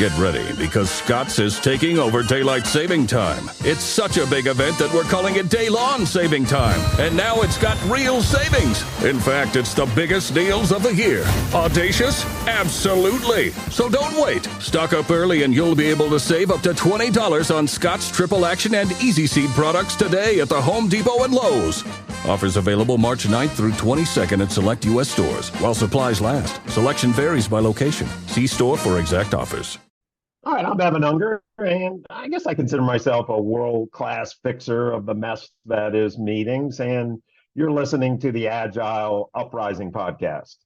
Get ready, because Scott's is taking over daylight saving time. It's such a big event that we're calling it Day-Long Saving Time. And now it's got real savings. In fact, it's the biggest deals of the year. Audacious? Absolutely. So don't wait. Stock up early and you'll be able to save up to $20 on Scott's Triple Action and Easy Seed products today at the Home Depot and Lowe's. Offers available March 9th through 22nd at select U.S. stores, while supplies last. Selection varies by location. See store for exact offers. All right, I'm Evan Unger, and I guess I consider myself a world-class fixer of the mess that is meetings, and you're listening to the Agile Uprising podcast.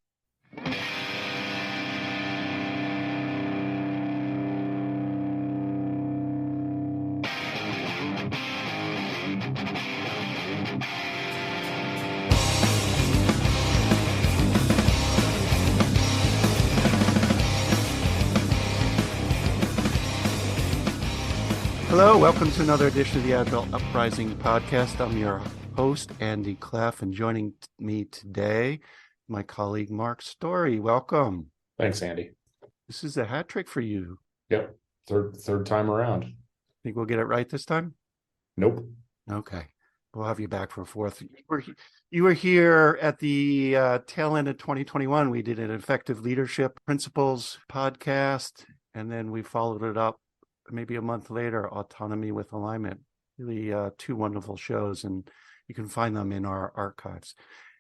Hello, welcome to another edition of the Agile Uprising podcast. I'm your host, Andy Cleff, and joining me today, my colleague, Marc Story. Welcome. Thanks, Andy. This is a hat trick for you. Yep, third time around. Think we'll get it right this time? Nope. Okay, we'll have you back for a fourth. You were here at the tail end of 2021. We did an Effective Leadership Principles podcast, and then we followed it up maybe a month later, Autonomy with Alignment. Really two wonderful shows, and you can find them in our archives.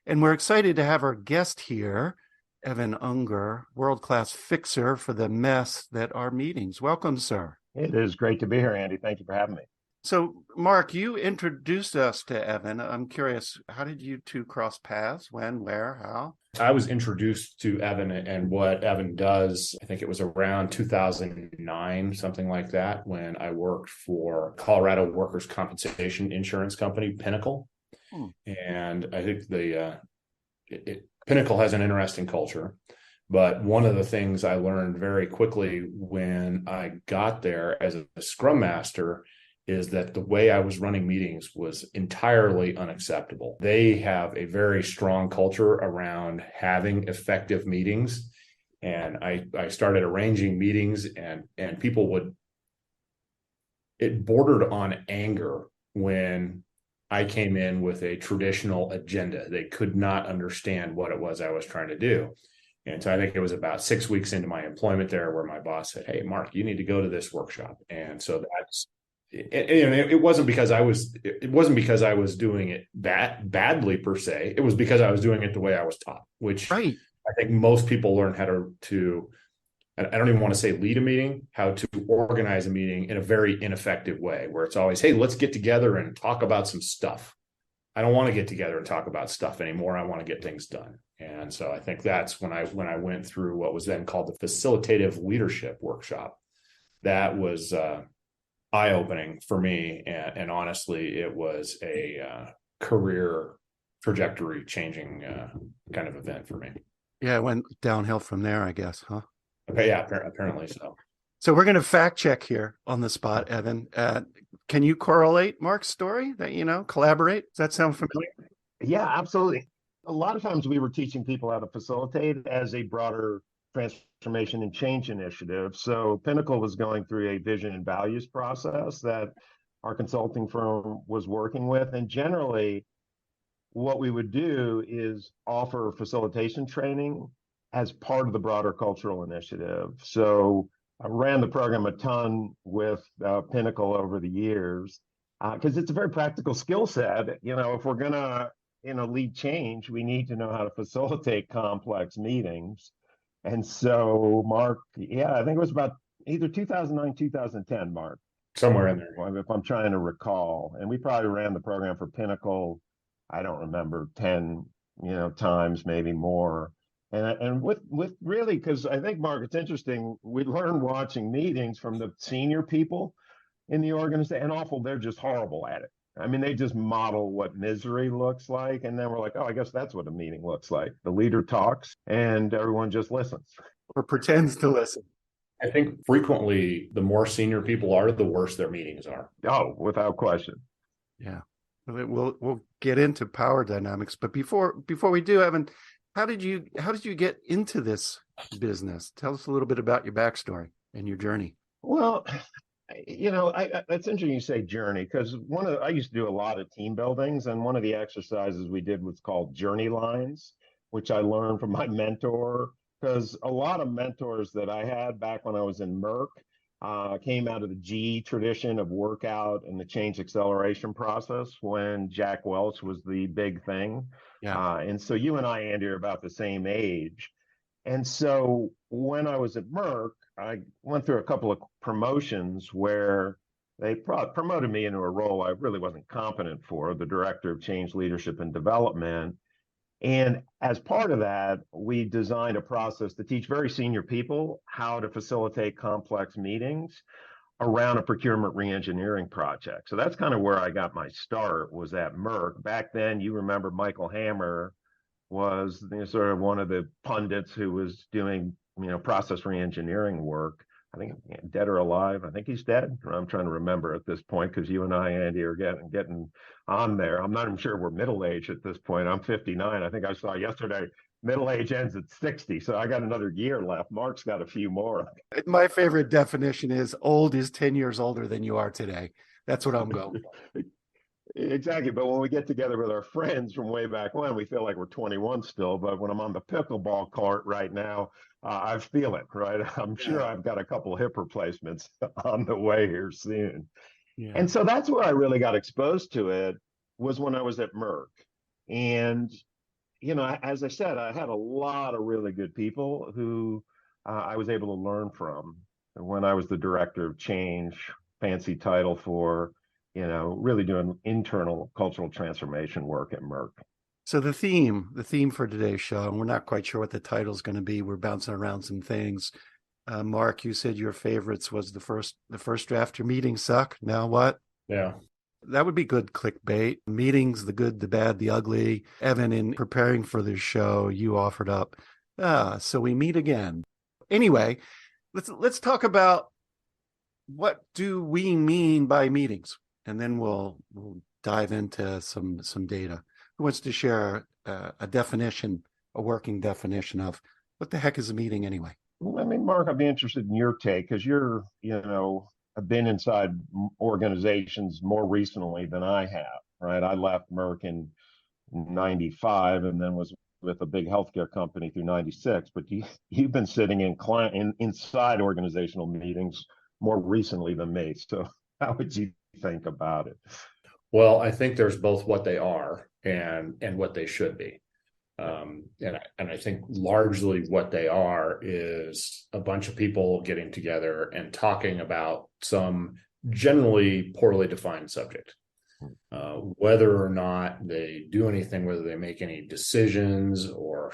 And we're excited to have our guest here, Evan Unger, world-class fixer for the mess that are meetings. Welcome, sir. It is great to be here, Andy. Thank you for having me. So, Marc, you introduced us to Evan. I'm curious, how did you two cross paths? When, where, how? I was introduced to Evan and what Evan does. I think it was around 2009, something like that, when I worked for Colorado Workers' Compensation Insurance Company, Pinnacle. And I think Pinnacle has an interesting culture. But one of the things I learned very quickly when I got there as a Scrum Master is that the way I was running meetings was entirely unacceptable. They have a very strong culture around having effective meetings. And I started arranging meetings and people it bordered on anger when I came in with a traditional agenda. They could not understand what it was I was trying to do. And so I think it was about 6 weeks into my employment there where my boss said, "Hey, Marc, you need to go to this workshop." And so it wasn't because I was doing it badly per se. It was because I was doing it the way I was taught, which right. I think most people learn how to I don't even want to say lead a meeting, how to organize a meeting in a very ineffective way, where it's always, "Hey, let's get together and talk about some stuff." I don't want to get together and talk about stuff anymore. I want to get things done. And so I think that's when I went through what was then called the Facilitative Leadership Workshop. That was eye-opening for me, and honestly, it was a career trajectory changing kind of event for me. Yeah, it went downhill from there, I guess, huh? Okay, yeah, apparently so. So we're going to fact check here on the spot, Evan. Can you correlate Marc's story? That collaborate? Does that sound familiar? Yeah, absolutely. A lot of times we were teaching people how to facilitate as a broader transformation and change initiative. So Pinnacle was going through a vision and values process that our consulting firm was working with. And generally, what we would do is offer facilitation training as part of the broader cultural initiative. So I ran the program a ton with Pinnacle over the years because it's a very practical skill set. If we're going to lead change, we need to know how to facilitate complex meetings. And so, Marc, I think it was about either 2009, 2010, Marc. Somewhere in there. If I'm trying to recall. And we probably ran the program for Pinnacle, I don't remember, 10, times, maybe more. And with really, because I think, Marc, it's interesting, we learned watching meetings from the senior people in the organization, and awful, they're just horrible at it. I mean, they just model what misery looks like. And then we're like, oh, I guess that's what a meeting looks like. The leader talks and everyone just listens. Or pretends to listen. I think frequently the more senior people are, the worse their meetings are. Oh, without question. Yeah. We'll get into power dynamics. But before we do, Evan, how did you get into this business? Tell us a little bit about your backstory. and your journey? Well, that's interesting you say journey, because I used to do a lot of team buildings, and one of the exercises we did was called journey lines, which I learned from my mentor, because a lot of mentors that I had back when I was in Merck came out of the GE tradition of workout and the change acceleration process when Jack Welch was the big thing. Yeah. And so you and I, Andy, are about the same age. And so when I was at Merck, I went through a couple of promotions where they promoted me into a role I really wasn't competent for, the director of change leadership and development. And as part of that, we designed a process to teach very senior people how to facilitate complex meetings around a procurement reengineering project. So that's kind of where I got my start, was at Merck. Back then, you remember Michael Hammer was sort of one of the pundits who was doing, process reengineering work. I think dead or alive. I think he's dead. I'm trying to remember at this point, because you and I, Andy, are getting on there. I'm not even sure we're middle age at this point. I'm 59. I think I saw yesterday middle age ends at 60. So I got another year left. Marc's got a few more. My favorite definition is old is 10 years older than you are today. That's what I'm going for. Exactly. But when we get together with our friends from way back when, we feel like we're 21 still. But when I'm on the pickleball court right now, I feel it, right? I'm sure I've got a couple of hip replacements on the way here soon. Yeah. And so that's where I really got exposed to it, was when I was at Merck. And, as I said, I had a lot of really good people who I was able to learn from when I was the director of change, fancy title for, really doing internal cultural transformation work at Merck. So the theme for today's show, and we're not quite sure what the title is going to be. We're bouncing around some things. Marc, you said your favorites was the first draft. Your meetings suck. Now what? Yeah. That would be good clickbait. Meetings, the good, the bad, the ugly. Evan, in preparing for this show, you offered up, so we meet again. Anyway, let's talk about, what do we mean by meetings? And then we'll dive into some data. Who wants to share a definition, a working definition of what the heck is a meeting anyway? I mean, Marc, I'd be interested in your take, because you're, have been inside organizations more recently than I have, right? I left Merck in 95 and then was with a big healthcare company through 96. But you've been sitting inside organizational meetings more recently than me. So how would you think about it? Well, I think there's both what they are and what they should be. And I think largely what they are is a bunch of people getting together and talking about some generally poorly defined subject. Whether or not they do anything, whether they make any decisions or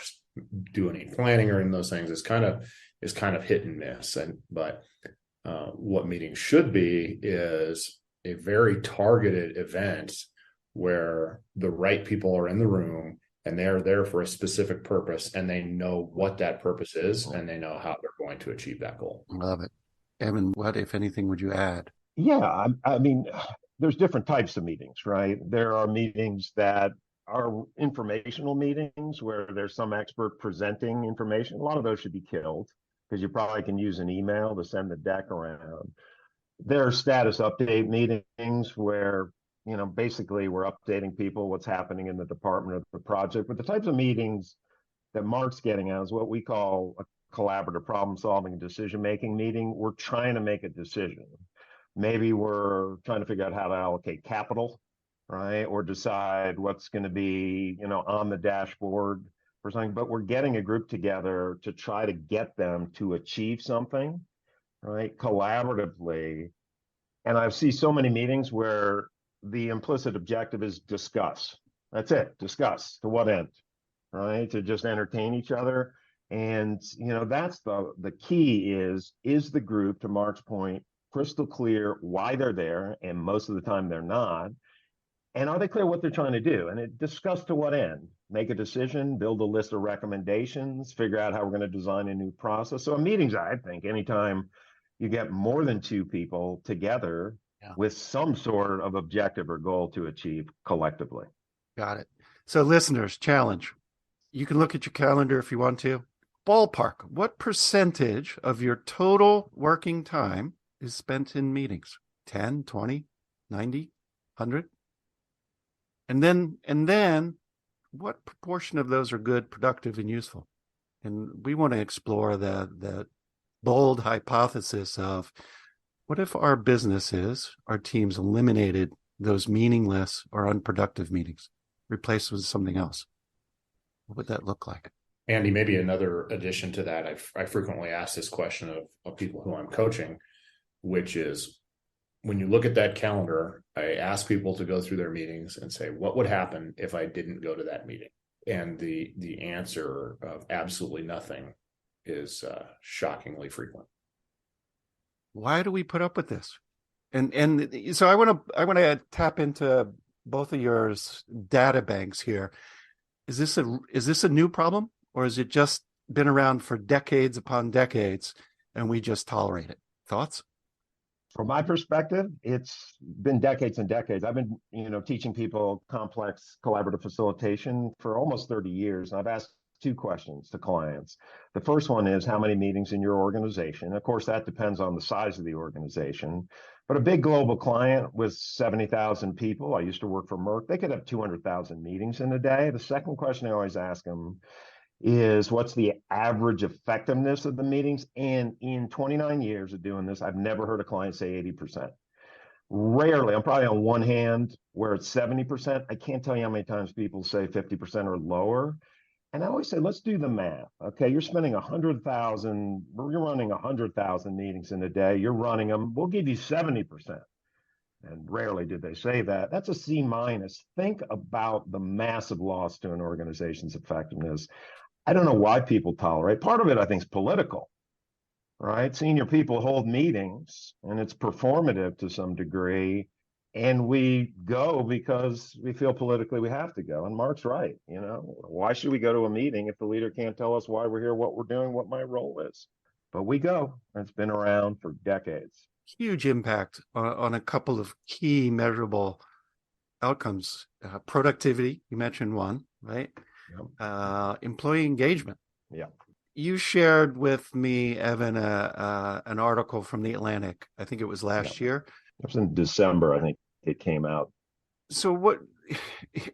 do any planning or any of those things, is kind of hit and miss. But what meetings should be is a very targeted event where the right people are in the room and they're there for a specific purpose, and they know what that purpose is, and they know how they're going to achieve that goal. Love it. Evan, what, if anything, would you add? Yeah, I mean, there's different types of meetings, right? There are meetings that are informational meetings where there's some expert presenting information. A lot of those should be killed, because you probably can use an email to send the deck around. There are status update meetings where, basically we're updating people what's happening in the department or the project. But the types of meetings that Marc's getting at is what we call a collaborative problem solving and decision making meeting. We're trying to make a decision. Maybe we're trying to figure out how to allocate capital, right? Or decide what's going to be, on the dashboard or something. But we're getting a group together to try to get them to achieve something, right? Collaboratively. And I see so many meetings where the implicit objective is discuss. That's it. Discuss. To what end? Right? To just entertain each other. And, that's the key is the group, to Marc's point, crystal clear why they're there, and most of the time they're not. And are they clear what they're trying to do? And it discuss to what end? Make a decision, build a list of recommendations, figure out how we're going to design a new process. So in meetings, I think anytime you get more than two people together with some sort of objective or goal to achieve collectively. Got it. So listeners, challenge. You can look at your calendar if you want to. ballpark, what percentage of your total working time is spent in meetings? 10, 20, 90, 100? And then what proportion of those are good, productive, and useful? And we want to explore the bold hypothesis of what if our businesses, our teams eliminated those meaningless or unproductive meetings, replaced with something else? What would that look like? Andy, maybe another addition to that. I frequently ask this question of people who I'm coaching, which is when you look at that calendar, I ask people to go through their meetings and say, what would happen if I didn't go to that meeting? And the answer of absolutely nothing is shockingly frequent. Why do we put up with this? And so I want to tap into both of your data banks here. Is this a new problem, or has it just been around for decades upon decades and we just tolerate it? Thoughts? From my perspective, it's been decades and decades. I've been, teaching people complex collaborative facilitation for almost 30 years. And I've asked two questions to clients. The first one is, how many meetings in your organization? Of course, that depends on the size of the organization. But a big global client with 70,000 people, I used to work for Merck, they could have 200,000 meetings in a day. The second question I always ask them is, what's the average effectiveness of the meetings? And in 29 years of doing this, I've never heard a client say 80%. Rarely, I'm probably on one hand where it's 70%. I can't tell you how many times people say 50% or lower. And I always say, let's do the math. Okay, you're spending 100,000, you're running 100,000 meetings in a day. You're running them, we'll give you 70%. And rarely did they say that. That's a C minus. Think about the massive loss to an organization's effectiveness. I don't know why people tolerate. Part of it, I think, is political, right? Senior people hold meetings and it's performative to some degree. And we go because we feel politically we have to go. And Marc's right. Why should we go to a meeting if the leader can't tell us why we're here, what we're doing, what my role is? But we go. It's been around for decades. Huge impact on a couple of key measurable outcomes. Productivity, you mentioned one, right? Yep. Employee engagement. Yeah. You shared with me, Evan, an article from The Atlantic. I think it was last year. It was in December, I think it came out. So what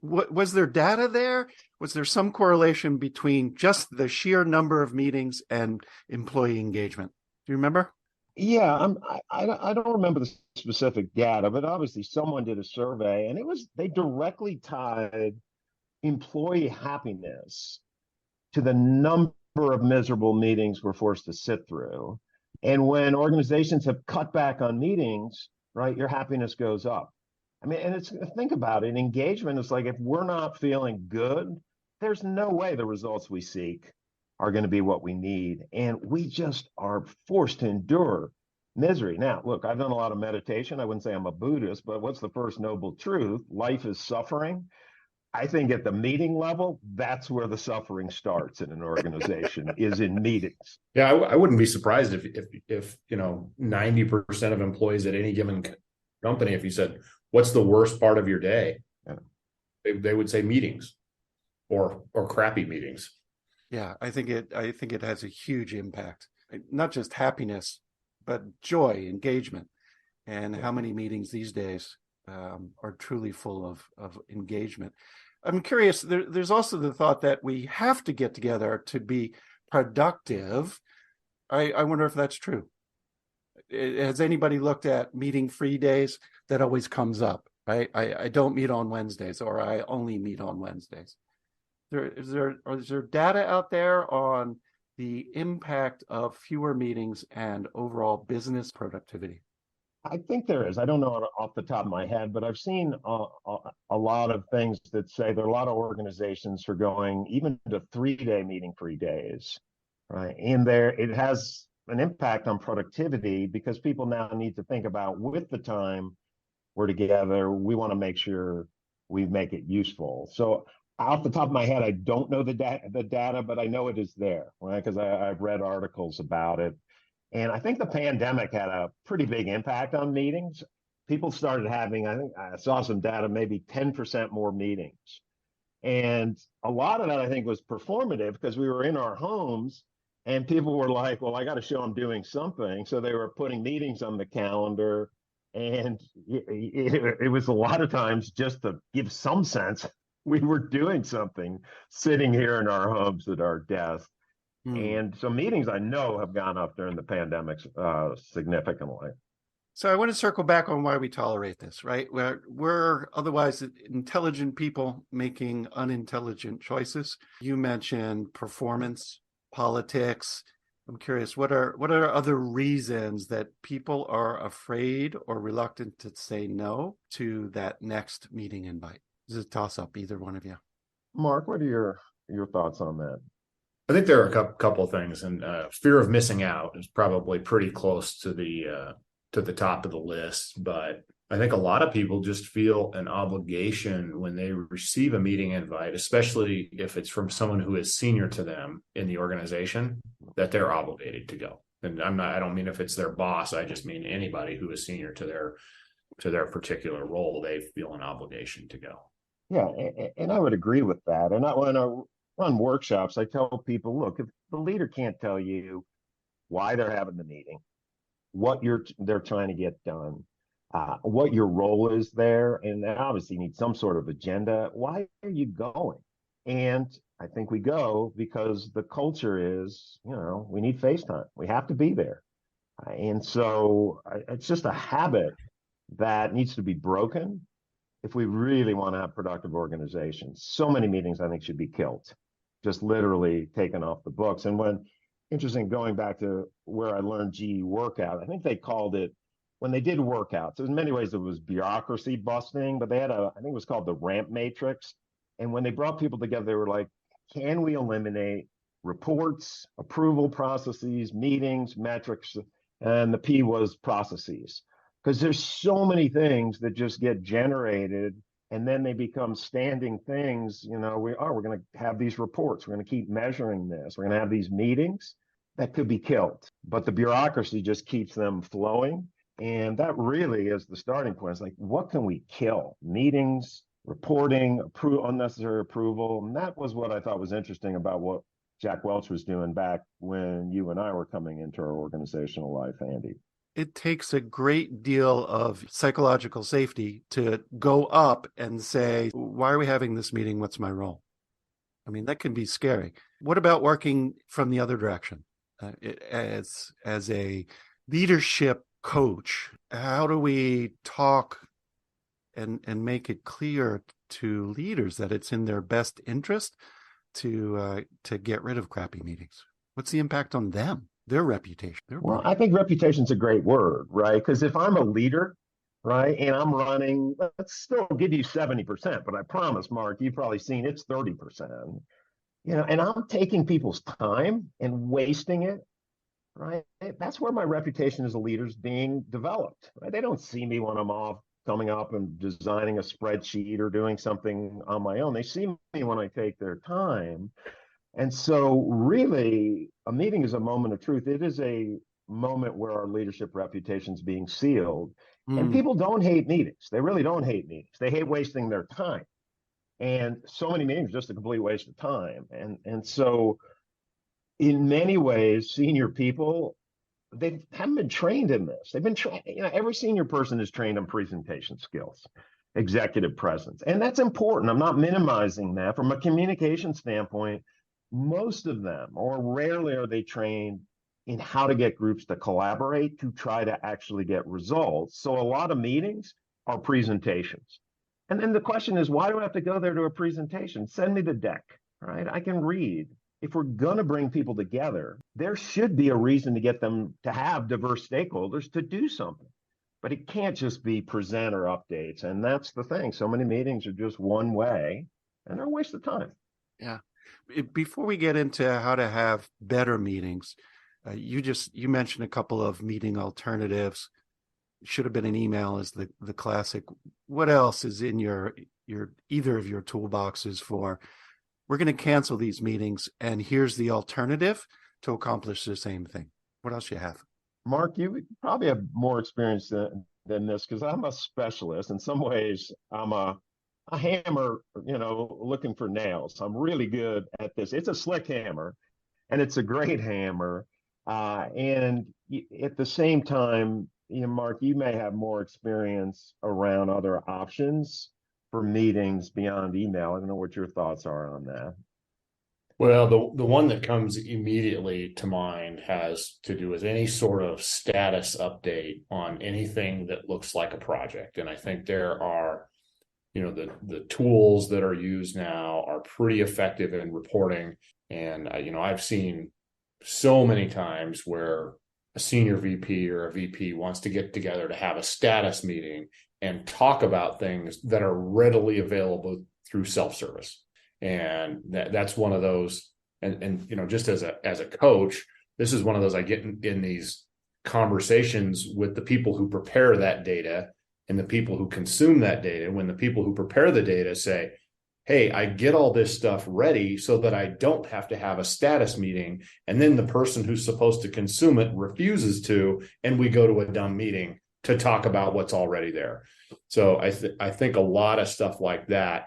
was there data there? Was there some correlation between just the sheer number of meetings and employee engagement? Do you remember? Yeah, I don't remember the specific data, but obviously someone did a survey and they directly tied employee happiness to the number of miserable meetings we're forced to sit through. And when organizations have cut back on meetings, right, your happiness goes up. I mean, and think about it. Engagement is like, if we're not feeling good, there's no way the results we seek are going to be what we need. And we just are forced to endure misery. Now, look, I've done a lot of meditation. I wouldn't say I'm a Buddhist, but what's the first noble truth? Life is suffering. I think at the meeting level, that's where the suffering starts in an organization, is in meetings. Yeah, I wouldn't be surprised if 90% of employees at any given company, if you said, what's the worst part of your day? Yeah. They would say meetings or crappy meetings. Yeah, I think it has a huge impact. Not just happiness, but joy, engagement, and how many meetings these days are truly full of engagement. I'm curious, there's also the thought that we have to get together to be productive. I wonder if that's true. Has anybody looked at meeting-free days? That always comes up, right? I don't meet on Wednesdays, or I only meet on Wednesdays. Is there data out there on the impact of fewer meetings and overall business productivity? I think there is. I don't know off the top of my head, but I've seen a lot of things that say there are a lot of organizations for going even to 3-day meeting-free days, right? And it has an impact on productivity because people now need to think about, with the time we're together, we want to make sure we make it useful. So off the top of my head, I don't know the data, but I know it is there, right? Because I've read articles about it. And I think the pandemic had a pretty big impact on meetings. People started having, I think I saw some data, maybe 10% more meetings. And a lot of that, I think, was performative because we were in our homes And people were like, well, I got to show I'm doing something. So they were putting meetings on the calendar. And it was a lot of times just to give some sense we were doing something sitting here in our homes at our desk. Hmm. And so meetings I know have gone up during the pandemic significantly. So I want to circle back on why we tolerate this, right? We're otherwise intelligent people making unintelligent choices. You mentioned performance, politics. I'm curious, what are other reasons that people are afraid or reluctant to say no to that next meeting invite? This is a toss up, either one of you. Marc, what are your thoughts on that? I think there are a couple of things, and fear of missing out is probably pretty close to the top of the list. But I think a lot of people just feel an obligation when they receive a meeting invite, especially if it's from someone who is senior to them in the organization, that they're obligated to go. And I don't mean if it's their boss, I just mean anybody who is senior to their particular role, they feel an obligation to go. Yeah, and I would agree with that. And when I run workshops, I tell people, look, if the leader can't tell you why they're having the meeting, what they're trying to get done, what your role is there, and they obviously need some sort of agenda. Why are you going? And I think we go because the culture is, we need FaceTime. We have to be there. And so it's just a habit that needs to be broken if we really want to have productive organizations. So many meetings, I think, should be killed, just literally taken off the books. And interesting, going back to where I learned GE workout, I think they called it, when they did workouts, in many ways it was bureaucracy busting, but they had I think it was called the ramp matrix. And when they brought people together, they were like, can we eliminate reports, approval processes, meetings, metrics, and the P was processes. Because there's so many things that just get generated and then they become standing things. We're going to have these reports. We're going to keep measuring this. We're going to have these meetings that could be killed, but the bureaucracy just keeps them flowing. And that really is the starting point. It's like, what can we kill? Meetings, reporting, unnecessary approval. And that was what I thought was interesting about what Jack Welch was doing back when you and I were coming into our organizational life, Andy. It takes a great deal of psychological safety to go up and say, why are we having this meeting? What's my role? I mean, that can be scary. What about working from the other direction? As a leadership coach, how do we talk and make it clear to leaders that it's in their best interest to get rid of crappy meetings? What's the impact on them? Their reputation. Well, I think reputation's a great word, right? Because if I'm a leader, right, and I'm running, let's still give you 70%, but I promise, Marc, you've probably seen it's 30%, and I'm taking people's time and wasting it, right? That's where my reputation as a leader is being developed, right? They don't see me when I'm off coming up and designing a spreadsheet or doing something on my own. They see me when I take their time. And so really, a meeting is a moment of truth. It is a moment where our leadership reputation is being sealed. And people don't hate meetings. They really don't hate meetings. They hate wasting their time. And so many meetings are just a complete waste of time. And so in many ways, senior people, they haven't been trained in this. They've been trained, every senior person is trained on presentation skills, executive presence. And that's important. I'm not minimizing that. From a communication standpoint, most of them, or rarely are they trained in how to get groups to collaborate to try to actually get results. So a lot of meetings are presentations. And then the question is, why do I have to go there to a presentation? Send me the deck, right? I can read. If we're going to bring people together, there should be a reason to get them to have diverse stakeholders to do something. But it can't just be presenter updates. And that's the thing. So many meetings are just one way and they're a waste of time. Yeah. Before we get into how to have better meetings, you mentioned a couple of meeting alternatives. Should have been an email is the classic. What else is in your either of your toolboxes for we're going to cancel these meetings and here's the alternative to accomplish the same thing? What else you have? Marc, you probably have more experience than this because I'm a specialist. In some ways, I'm a hammer, looking for nails. I'm really good at this. It's a slick hammer. and it's a great hammer. And at the same time, Marc, you may have more experience around other options for meetings beyond email. I don't know what your thoughts are on that. Well, the one that comes immediately to mind has to do with any sort of status update on anything that looks like a project. And I think there are, the tools that are used now are pretty effective in reporting. And, I've seen so many times where a senior VP or a VP wants to get together to have a status meeting and talk about things that are readily available through self-service. And that's one of those, and just as a coach, this is one of those I get in these conversations with the people who prepare that data and the people who consume that data. When the people who prepare the data say, hey, I get all this stuff ready so that I don't have to have a status meeting, and then the person who's supposed to consume it refuses to, and we go to a dumb meeting to talk about what's already there. So I think a lot of stuff like that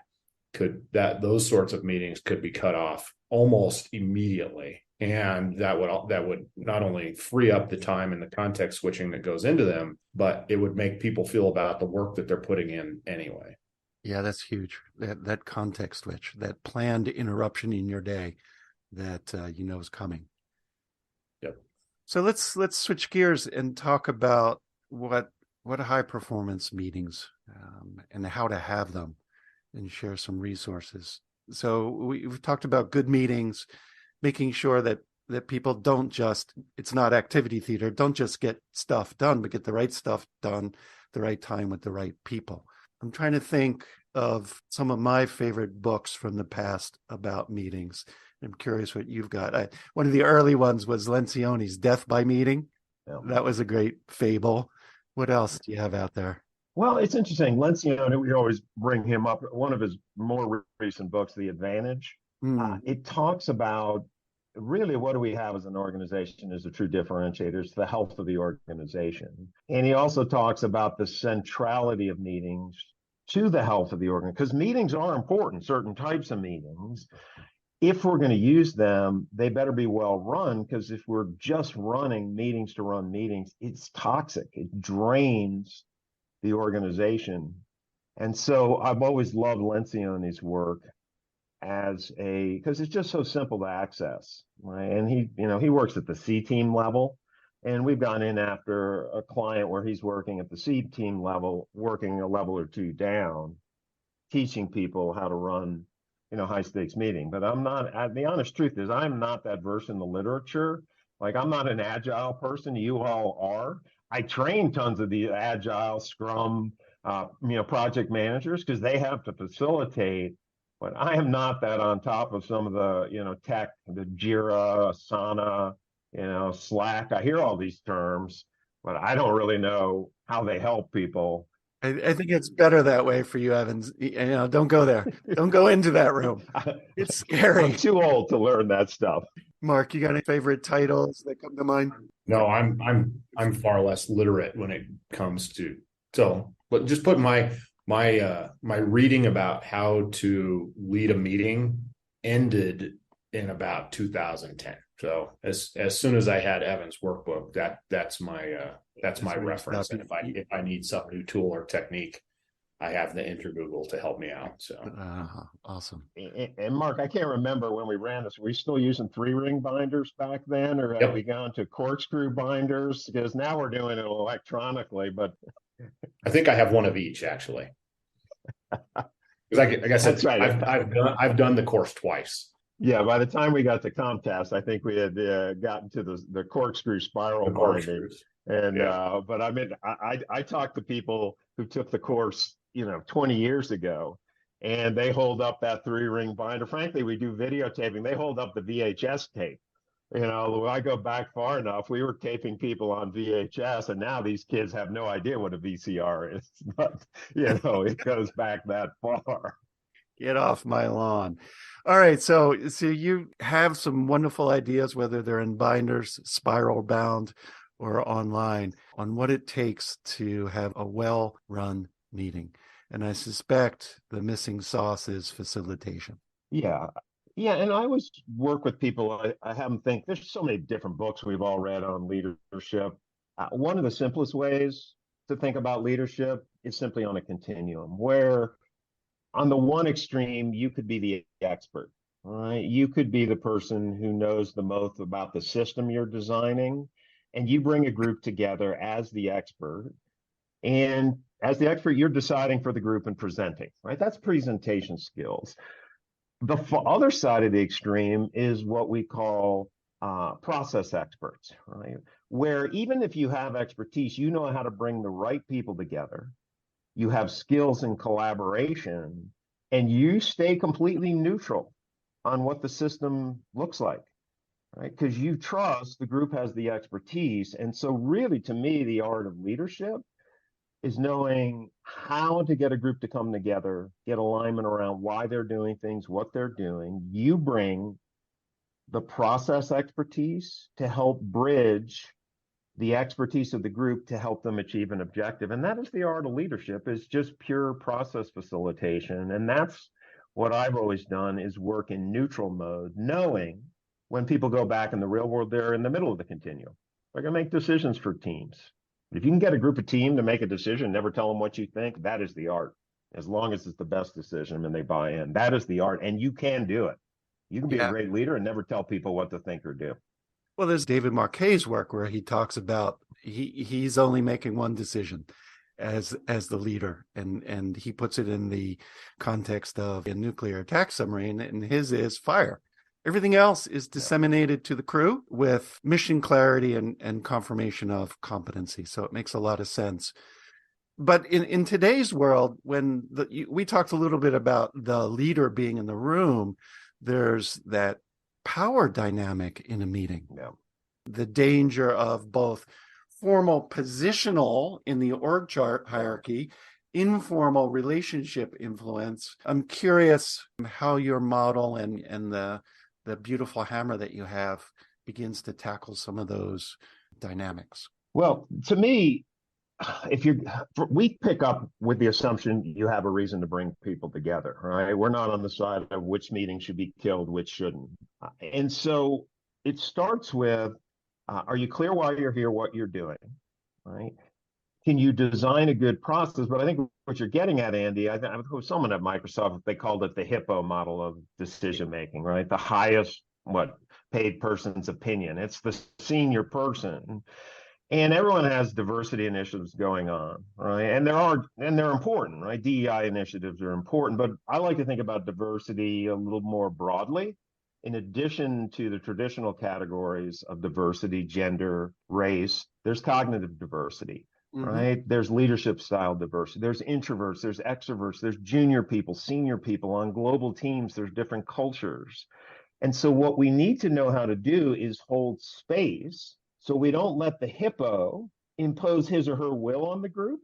those sorts of meetings could be cut off almost immediately, and that would not only free up the time and the context switching that goes into them, but it would make people feel about the work that they're putting in anyway. Yeah, that's huge. That context switch, that planned interruption in your day that is coming. Yep. So let's switch gears and talk about what high performance meetings and how to have them, and share some resources. So we've talked about good meetings, making sure that people don't just, it's not activity theater, don't just get stuff done, but get the right stuff done, the right time with the right people. I'm trying to think of some of my favorite books from the past about meetings. I'm curious what you've got. One of the early ones was Lencioni's Death by Meeting. Yeah. That was a great fable. What else do you have out there? Well, it's interesting. Lencioni, we always bring him up. One of his more recent books, The Advantage, it talks about really what do we have as an organization as a true differentiator. It's the health of the organization. And he also talks about the centrality of meetings to the health of the organization, because meetings are important, certain types of meetings. If we're going to use them, they better be well run, because if we're just running meetings to run meetings, it's toxic. It drains the organization. And so I've always loved Lencioni's work because it's just so simple to access, right? And he works at the C team level, and we've gone in after a client where he's working at the C team level, working a level or two down, teaching people how to run, high stakes meeting. But the honest truth is I'm not that versed in the literature. Like, I'm not an agile person. You all are. I train tons of the agile Scrum, project managers, because they have to facilitate. But I am not that on top of some of the, tech, the Jira, Asana, Slack. I hear all these terms, but I don't really know how they help people. I think it's better that way for you, Evans. Don't go there. Don't go into that room. It's scary. I'm too old to learn that stuff. Marc, you got any favorite titles that come to mind? No, I'm far less literate when it comes to, but just put my reading about how to lead a meeting ended in about 2010. So as soon as I had Evan's workbook, that's my reference. And if I need some new tool or technique, I have the Google to help me out. So awesome. And Marc, I can't remember when we ran this. Were we still using 3-ring binders back then, or have we gone to corkscrew binders? Because now we're doing it electronically. But I think I have one of each, actually. Because like I said, that's right. I've done the course twice. Yeah, by the time we got to Comcast, I think we had gotten to the corkscrew spiral binding. And but I mean, I talked to people who took the course, 20 years ago, and they hold up that 3-ring binder. Frankly, we do videotaping. They hold up the VHS tape. When I go back far enough, we were taping people on VHS, and now these kids have no idea what a VCR is. But it goes back that far. Get off my lawn. All right, so you have some wonderful ideas, whether they're in binders, spiral bound, or online, on what it takes to have a well-run meeting. And I suspect the missing sauce is facilitation. Yeah. Yeah, and I always work with people. I have them think there's so many different books we've all read on leadership. One of the simplest ways to think about leadership is simply on a continuum, where on the one extreme, you could be the expert, right? You could be the person who knows the most about the system you're designing, and you bring a group together as the expert. And as the expert, you're deciding for the group and presenting, right? That's presentation skills. The other side of the extreme is what we call process experts, right? Where even if you have expertise, you know how to bring the right people together, you have skills in collaboration, and you stay completely neutral on what the system looks like, right? Because you trust the group has the expertise. And so, really, to me, the art of leadership is knowing how to get a group to come together, get alignment around why they're doing things, what they're doing. You bring the process expertise to help bridge the expertise of the group to help them achieve an objective. And that is the art of leadership, is just pure process facilitation. And that's what I've always done, is work in neutral mode, knowing when people go back in the real world, they're in the middle of the continuum. They're going to make decisions for teams. If you can get a group of team to make a decision, never tell them what you think, that is the art. As long as it's the best decision and they buy in, that is the art. And you can do it. You can be a Yeah. great leader and never tell people what to think or do. Well, there's David Marquet's work where he talks about he's only making one decision as the leader, and he puts it in the context of a nuclear attack submarine, and his is fire. Everything else is disseminated to the crew with mission clarity and confirmation of competency. So it makes a lot of sense. But in today's world, when we talked a little bit about the leader being in the room, there's that power dynamic in a meeting. Yeah. The danger of both formal positional in the org chart hierarchy, informal relationship influence. I'm curious how your model and the beautiful hammer that you have begins to tackle some of those dynamics. Well, to me, we pick up with the assumption you have a reason to bring people together, right? We're not on the side of which meeting should be killed, which shouldn't. And so it starts with, are you clear why you're here, what you're doing, right? Can you design a good process? But I think what you're getting at, Andy, I think someone at Microsoft, they called it the hippo model of decision making, right? The highest paid person's opinion. It's the senior person. And everyone has diversity initiatives going on, right? And they're important, right? DEI initiatives are important, but I like to think about diversity a little more broadly. In addition to the traditional categories of diversity, gender, race, there's cognitive diversity, right? There's leadership style diversity. There's introverts, there's extroverts, there's junior people, senior people. On global teams, there's different cultures. And so what we need to know how to do is hold space so we don't let the hippo impose his or her will on the group,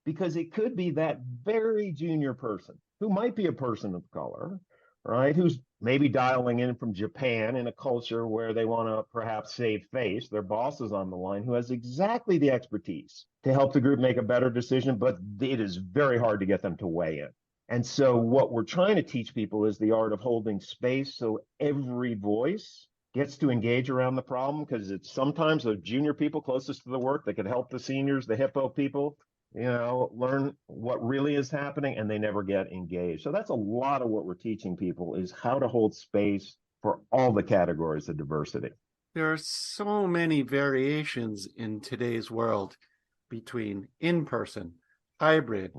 because it could be that very junior person who might be a person of color, right? Who's maybe dialing in from Japan in a culture where they want to perhaps save face. Their boss is on the line, who has exactly the expertise to help the group make a better decision, but it is very hard to get them to weigh in. And so what we're trying to teach people is the art of holding space so every voice gets to engage around the problem, because it's sometimes the junior people closest to the work that can help the seniors, the hippo people, learn what really is happening, and they never get engaged. So that's a lot of what we're teaching people, is how to hold space for all the categories of diversity. There are so many variations in today's world between in-person, hybrid,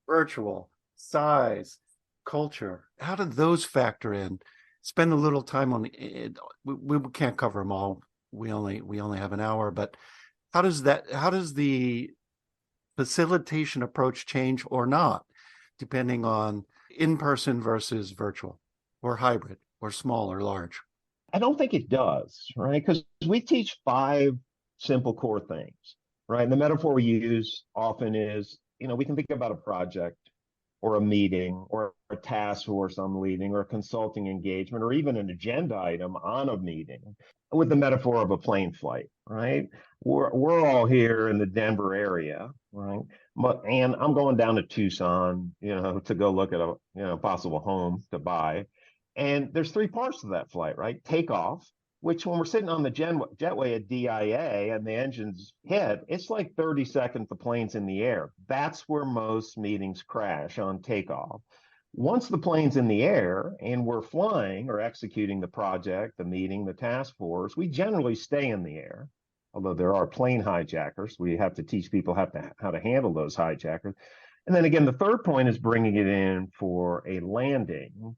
virtual, size, culture. How do those factor in? Spend a little time on it. We can't cover them all. We only have an hour, but how does the facilitation approach change or not, depending on in-person versus virtual or hybrid or small or large? I don't think it does, right? Because we teach 5 simple core things, right? And the metaphor we use often is, we can think about a project or a meeting or a task force I'm leading, or a consulting engagement, or even an agenda item on a meeting, with the metaphor of a plane flight, right? We're all here in the Denver area, right? And I'm going down to Tucson, to go look at a possible home to buy. And there's three parts to that flight, right? Takeoff, which when we're sitting on the jetway at DIA and the engines hit, it's like 30 seconds the plane's in the air. That's where most meetings crash, on takeoff. Once the plane's in the air and we're flying or executing the project, the meeting, the task force, we generally stay in the air. Although there are plane hijackers, we have to teach people how to handle those hijackers. And then again, the third point is bringing it in for a landing.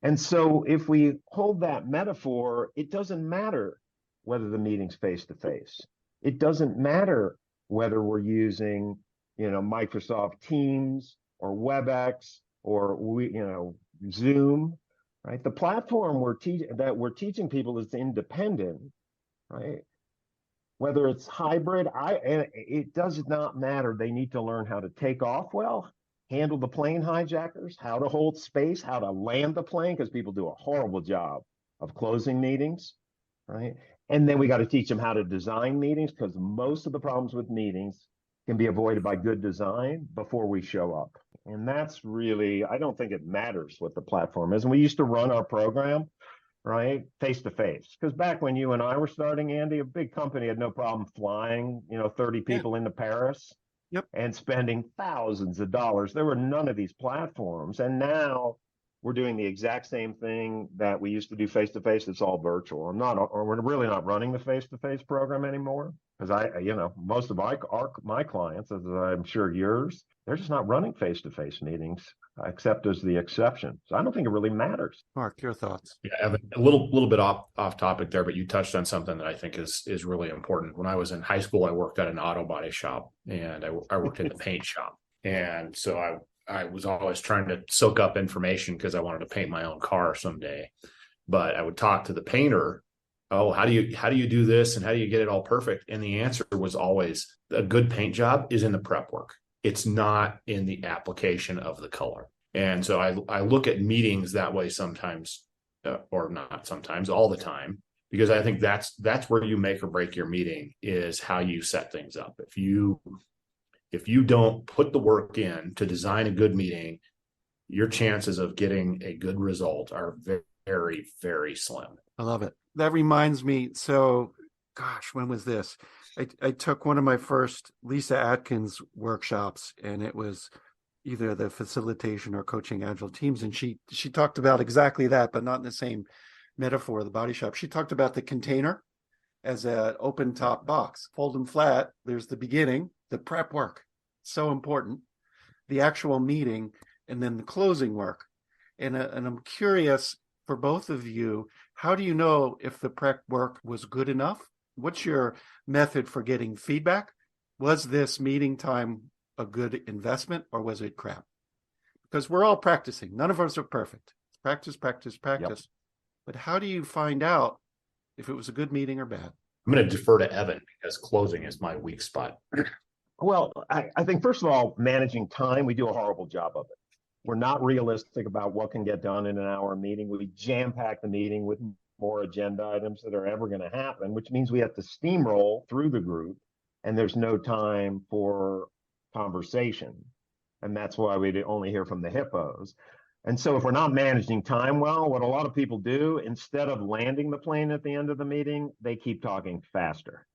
And so if we hold that metaphor, it doesn't matter whether the meeting's face-to-face. It doesn't matter whether we're using, Microsoft Teams or WebEx or Zoom, right? The platform that we're teaching people is independent, right? Whether it's hybrid, it does not matter. They need to learn how to take off well, handle the plane hijackers, how to hold space, how to land the plane, because people do a horrible job of closing meetings, right? And then we got to teach them how to design meetings, because most of the problems with meetings can be avoided by good design before we show up. And that's really, I don't think it matters what the platform is. And we used to run our program, right, face to face, because back when you and I were starting, Andy, a big company had no problem flying 30 people into Paris. Yep. And spending thousands of dollars. There were none of these platforms. And now we're doing the exact same thing that we used to do face to face. It's all virtual. We're really not running the face to face program anymore, because most of my clients, as I'm sure yours, they're just not running face to face meetings, except as the exception. So I don't think it really matters. Marc, your thoughts? Yeah, Evan, a little bit off topic there, but you touched on something that I think is really important. When I was in high school, I worked at an auto body shop, and I worked in the paint shop. And so I was always trying to soak up information because I wanted to paint my own car someday. But I would talk to the painter. Oh, how do you do this, and how do you get it all perfect? And the answer was always, a good paint job is in the prep work. It's not in the application of the color. And so I look at meetings that way sometimes, or not sometimes, all the time, because I think that's where you make or break your meeting, is how you set things up. If you don't put the work in to design a good meeting, your chances of getting a good result are very, very, very slim. I love it. That reminds me. So, gosh, when was this? I took one of my first Lisa Atkins workshops, and it was either the facilitation or coaching agile teams. And she talked about exactly that, but not in the same metaphor of the body shop. She talked about the container as an open top box. Fold them flat. There's the beginning, the prep work, so important, the actual meeting, and then the closing work. And I'm curious, for both of you, how do you know if the prep work was good enough? What's your method for getting feedback? Was this meeting time a good investment, or was it crap? Because we're all practicing. None of us are perfect. Practice, practice, practice. Yep. But how do you find out if it was a good meeting or bad? I'm going to defer to Evan, because closing is my weak spot. Well, I think, first of all, managing time, we do a horrible job of it. We're not realistic about what can get done in an hour meeting. We jam-pack the meeting with more agenda items that are ever going to happen, which means we have to steamroll through the group, and there's no time for conversation. And that's why we only hear from the hippos. And so if we're not managing time well, what a lot of people do, instead of landing the plane at the end of the meeting, they keep talking faster.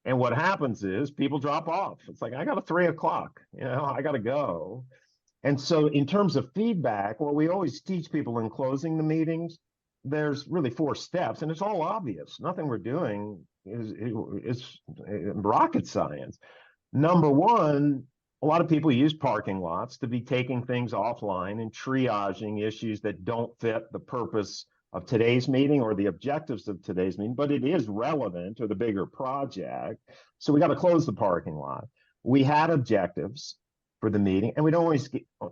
And what happens is people drop off. It's like, I got a 3 o'clock, I got to go. And so in terms of feedback, what we always teach people in closing the meetings, there's really 4 steps, and it's all obvious. Nothing we're doing is rocket science. Number 1, a lot of people use parking lots to be taking things offline and triaging issues that don't fit the purpose of today's meeting or the objectives of today's meeting, but it is relevant to the bigger project. So we got to close the parking lot. We had objectives for the meeting, and we don't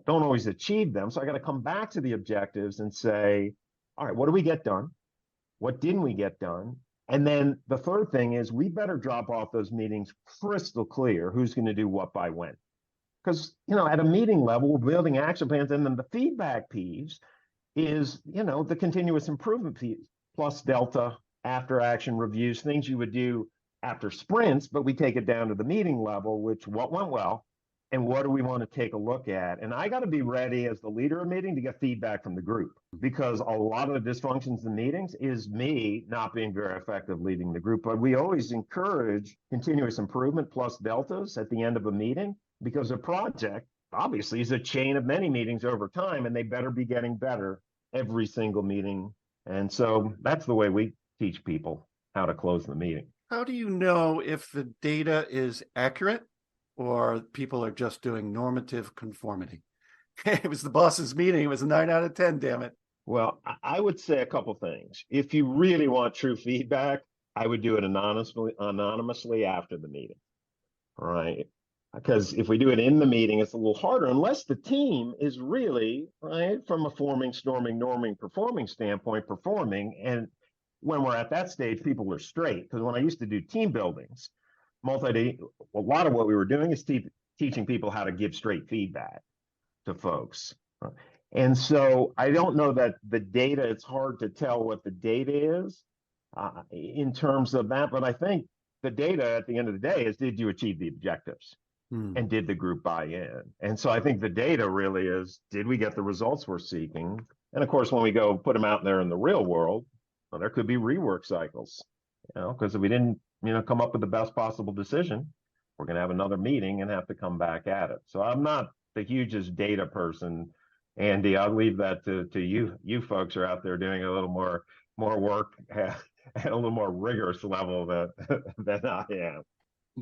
always achieve them. So I got to come back to the objectives and say, all right, what did we get done? What didn't we get done? And then the third thing is, we better drop off those meetings crystal clear who's going to do what by when. Because, at a meeting level, we're building action plans, and then the feedback piece is, the continuous improvement piece, plus delta, after action reviews, things you would do after sprints, but we take it down to the meeting level, what went well, and what do we want to take a look at? And I got to be ready as the leader of the meeting to get feedback from the group, because a lot of the dysfunctions in meetings is me not being very effective leading the group. But we always encourage continuous improvement plus deltas at the end of a meeting, because a project obviously is a chain of many meetings over time, and they better be getting better every single meeting. And so that's the way we teach people how to close the meeting. How do you know if the data is accurate or people are just doing normative conformity? It was the boss's meeting. It was a 9 out of 10, damn it. Well, I would say a couple things. If you really want true feedback, I would do it anonymously after the meeting. All right. Because if we do it in the meeting, it's a little harder unless the team is really, right, from a forming, storming, norming, performing standpoint, performing. And when we're at that stage, people are straight. Because when I used to do team buildings, a lot of what we were doing is teaching people how to give straight feedback to folks. And so I don't know that the data, it's hard to tell what the data is in terms of that. But I think the data at the end of the day is, did you achieve the objectives? And did the group buy in? And so I think the data really is, did we get the results we're seeking? And of course, when we go put them out there in the real world, well, there could be rework cycles, because if we didn't, come up with the best possible decision, we're going to have another meeting and have to come back at it. So I'm not the hugest data person, Andy. I'll leave that to you. You folks are out there doing a little more work at a little more rigorous level than I am.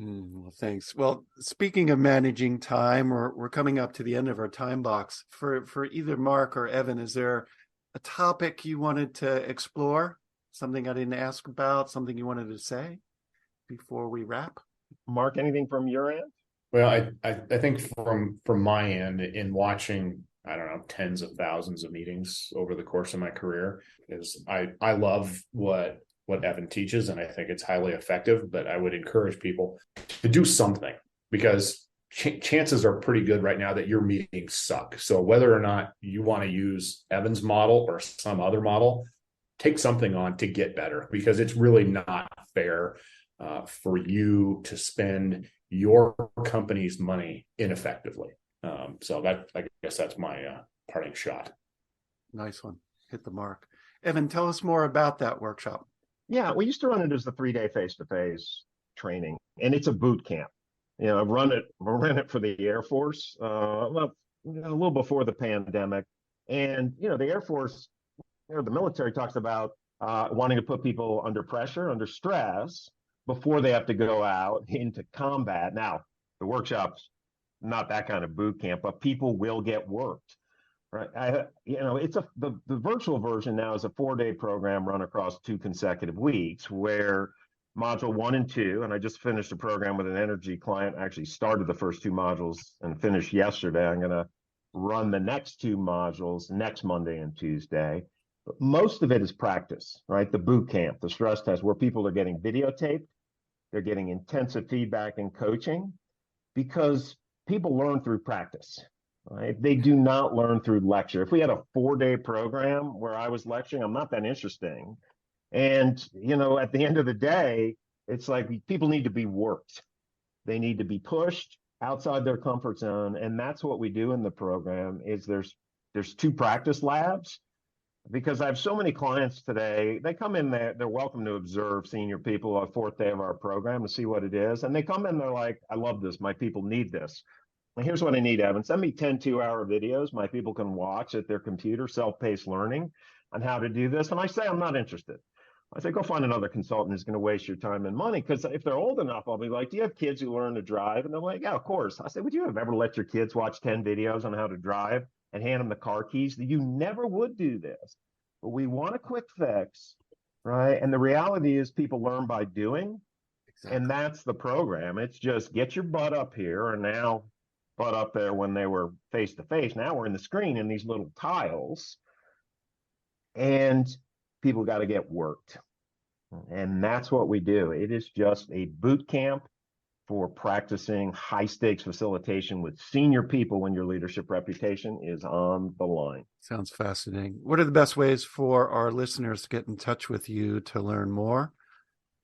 Well, thanks. Well, speaking of managing time, we're coming up to the end of our time box. For either Marc or Evan, is there a topic you wanted to explore? Something I didn't ask about? Something you wanted to say before we wrap? Marc, anything from your end? Well, I think from my end, in watching, I don't know, tens of thousands of meetings over the course of my career, is I love what Evan teaches, and I think it's highly effective, but I would encourage people to do something, because chances are pretty good right now that your meetings suck. So whether or not you want to use Evan's model or some other model, take something on to get better, because it's really not fair for you to spend your company's money ineffectively. So I guess that's my parting shot. Nice one. Hit the mark. Evan, tell us more about that workshop. Yeah, we used to run it as the 3-day face-to-face training, and it's a boot camp. I've run it for the Air Force, a little before the pandemic. And, the Air Force, the military talks about wanting to put people under pressure, under stress, before they have to go out into combat. Now, the workshop's not that kind of boot camp, but people will get worked. Right. It's the virtual version now is a 4-day program run across 2 consecutive weeks, where module 1 and 2, and I just finished a program with an energy client, actually started the first 2 modules and finished yesterday. I'm going to run the next 2 modules next Monday and Tuesday. But most of it is practice, right? The boot camp, the stress test, where people are getting videotaped, they're getting intensive feedback and coaching, because people learn through practice. Right? They do not learn through lecture. If we had a 4-day program where I was lecturing, I'm not that interesting. And, at the end of the day, it's like people need to be worked. They need to be pushed outside their comfort zone. And that's what we do in the program. Is there's 2 practice labs, because I have so many clients today. They come in there, they're welcome to observe senior people on 4th day of our program to see what it is. And they come in, they're like, I love this. My people need this. Here's what I need, Evan. Send me 10 2-hour videos my people can watch at their computer, self-paced learning on how to do this. And I say, I'm not interested. I say, go find another consultant who's going to waste your time and money. Because if they're old enough, I'll be like, do you have kids who learn to drive? And they're like, yeah, of course. I say, would you have ever let your kids watch 10 videos on how to drive and hand them the car keys? You never would do this. But we want a quick fix, right? And the reality is people learn by doing. Exactly. And that's the program. It's just get your butt up here, and now butt up there when they were face to face. Now we're in the screen in these little tiles, and people got to get worked. And that's what we do. It is just a boot camp for practicing high stakes facilitation with senior people when your leadership reputation is on the line. Sounds fascinating. What are the best ways for our listeners to get in touch with you to learn more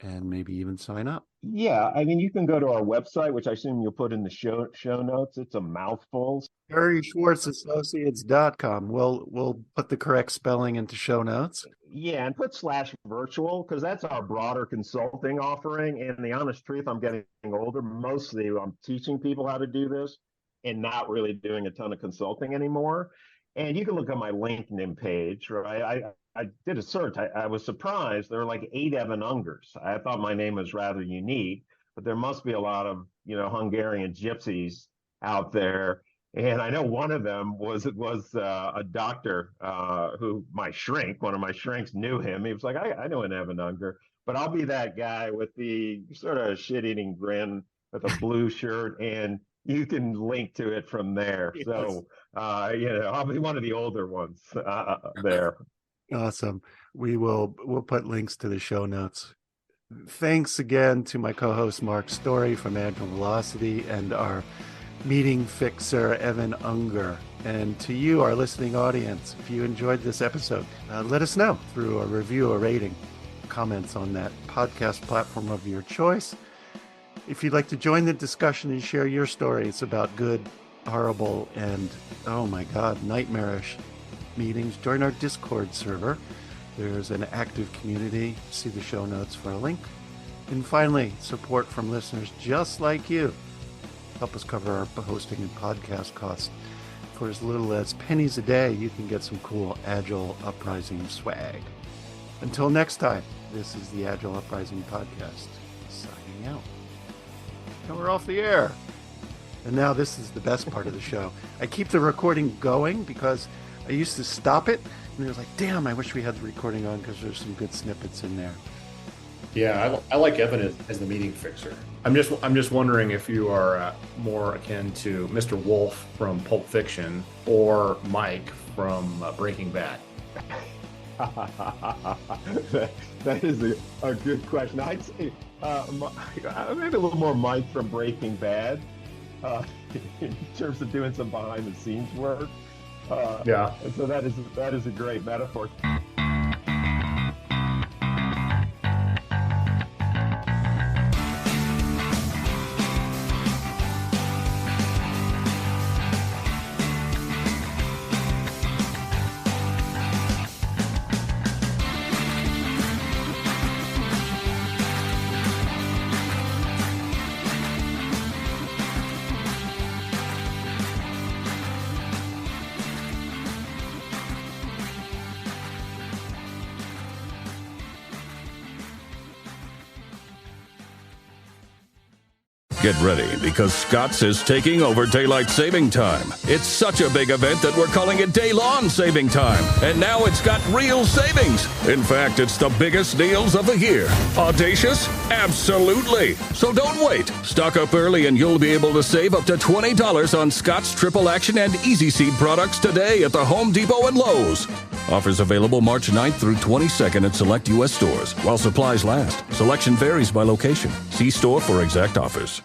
and maybe even sign up? Yeah, I mean, you can go to our website, which I assume you'll put in the show notes. It's a mouthful. HarrySchwartzAssociates.com. We'll put the correct spelling into show notes. Yeah, and put /virtual because that's our broader consulting offering. And the honest truth, I'm getting older. Mostly I'm teaching people how to do this and not really doing a ton of consulting anymore. And you can look at my LinkedIn page, right? I did a search. I was surprised. There are like 8 Evan Ungers. I thought my name was rather unique, but there must be a lot of, Hungarian gypsies out there. And I know one of them was a doctor who one of my shrinks knew him. He was like, I know an Evan Unger, but I'll be that guy with the sort of shit-eating grin with a blue shirt, and you can link to it from there. Yes. So, I'll be one of the older ones there. Awesome. We'll put links to the show notes. Thanks again to my co-host Marc Story from Agile Velocity and our meeting fixer Evan Unger. And to you, our listening audience, if you enjoyed this episode, let us know through a review, a rating, comments on that podcast platform of your choice. If you'd like to join the discussion and share your stories about good, horrible, and, oh my God, nightmarish meetings, join our Discord server. There's an active community. See the show notes for a link. And finally, support from listeners just like you. Help us cover our hosting and podcast costs. For as little as pennies a day, you can get some cool Agile Uprising swag. Until next time, this is the Agile Uprising podcast, signing out. And we're off the air. And now this is the best part of the show. I keep the recording going because I used to stop it, and I was like, damn, I wish we had the recording on because there's some good snippets in there. Yeah, I like Evan as the meeting fixer. I'm just wondering if you are more akin to Mr. Wolf from Pulp Fiction or Mike from Breaking Bad. That is a good question. I'd say maybe a little more Mike from Breaking Bad in terms of doing some behind the scenes work. Yeah. And so that is a great metaphor. Get ready, because Scott's is taking over daylight saving time. It's such a big event that we're calling it day-long saving time. And now it's got real savings. In fact, it's the biggest deals of the year. Audacious? Absolutely. So don't wait. Stock up early and you'll be able to save up to $20 on Scott's Triple Action and Easy Seed products today at the Home Depot and Lowe's. Offers available March 9th through 22nd at select U.S. stores while supplies last. Selection varies by location. See store for exact offers.